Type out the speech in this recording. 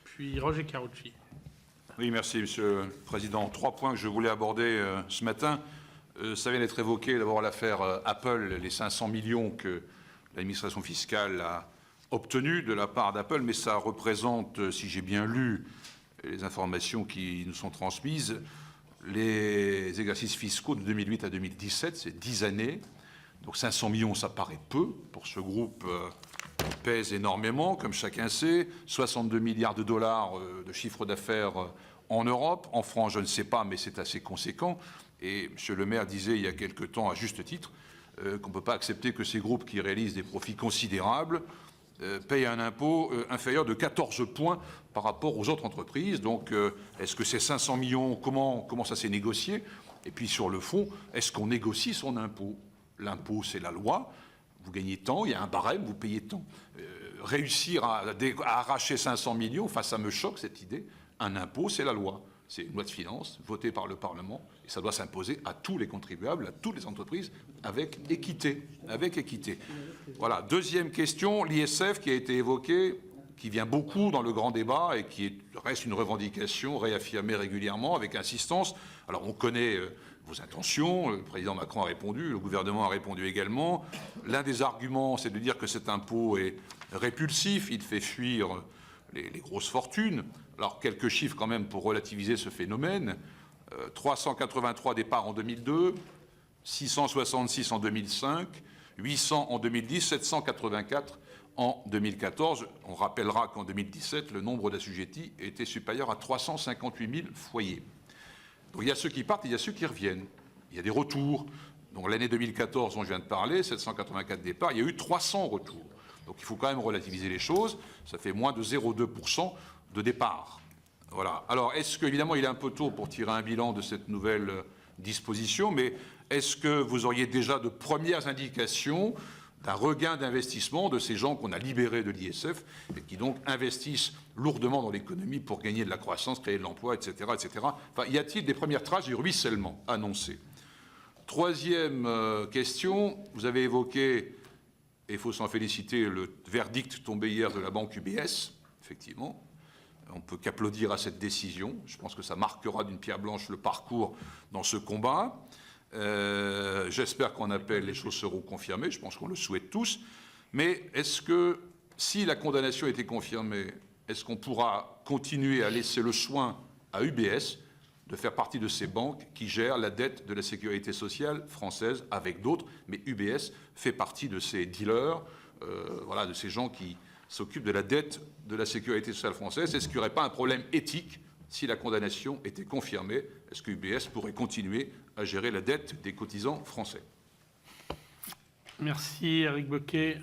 Puis Roger Carucci. Oui, merci, Monsieur le Président. 3 points que je voulais aborder ce matin. Ça vient d'être évoqué, d'abord l'affaire Apple, les 500 millions que l'administration fiscale a obtenus de la part d'Apple, mais ça représente, si j'ai bien lu les informations qui nous sont transmises, les exercices fiscaux de 2008 à 2017, c'est 10 années. Donc 500 millions, ça paraît peu pour ce groupe qui pèse énormément, comme chacun sait. 62 milliards de dollars de chiffre d'affaires en Europe. En France, je ne sais pas, mais c'est assez conséquent. Et M. le maire disait il y a quelque temps, à juste titre, qu'on ne peut pas accepter que ces groupes qui réalisent des profits considérables payent un impôt inférieur de 14 points par rapport aux autres entreprises. Donc, est-ce que ces 500 millions, comment ça s'est négocié? Et puis, sur le fond, est-ce qu'on négocie son impôt? L'impôt, c'est la loi. Vous gagnez tant, il y a un barème, vous payez tant. Réussir à arracher 500 millions, enfin, ça me choque, cette idée. Un impôt, c'est la loi. C'est une loi de finances votée par le Parlement et ça doit s'imposer à tous les contribuables, à toutes les entreprises, avec équité. Avec équité. Voilà. Deuxième question, l'ISF qui a été évoqué, qui vient beaucoup dans le grand débat et qui reste une revendication réaffirmée régulièrement avec insistance. Alors on connaît vos intentions, le président Macron a répondu, le gouvernement a répondu également. L'un des arguments, c'est de dire que cet impôt est répulsif, il fait fuir les grosses fortunes. Alors, quelques chiffres quand même pour relativiser ce phénomène. 383 départs en 2002, 666 en 2005, 800 en 2010, 784 en 2014. On rappellera qu'en 2017, le nombre d'assujettis était supérieur à 358 000 foyers. Donc il y a ceux qui partent et il y a ceux qui reviennent. Il y a des retours. Donc l'année 2014, dont je viens de parler, 784 départs, il y a eu 300 retours. Donc il faut quand même relativiser les choses. Ça fait moins de 0,2% de départ. Voilà. Alors, est-ce qu'évidemment, il est un peu tôt pour tirer un bilan de cette nouvelle disposition, mais est-ce que vous auriez déjà de premières indications d'un regain d'investissement de ces gens qu'on a libérés de l'ISF et qui donc investissent lourdement dans l'économie pour gagner de la croissance, créer de l'emploi, etc., etc. Enfin, y a-t-il des premières traces du ruissellement annoncé? Troisième question, vous avez évoqué, et il faut s'en féliciter, le verdict tombé hier de la banque UBS, effectivement. On ne peut qu'applaudir à cette décision. Je pense que ça marquera d'une pierre blanche le parcours dans ce combat. J'espère qu'en appel, les choses seront confirmées. Je pense qu'on le souhaite tous. Mais est-ce que, si la condamnation était confirmée, est-ce qu'on pourra continuer à laisser le soin à UBS de faire partie de ces banques qui gèrent la dette de la sécurité sociale française avec d'autres? Mais UBS fait partie de ces dealers, voilà, de ces gens qui s'occupe de la dette de la sécurité sociale française. Est-ce qu'il n'y aurait pas un problème éthique si la condamnation était confirmée? Est-ce que UBS pourrait continuer à gérer la dette des cotisants français? Merci, Éric Bocquet.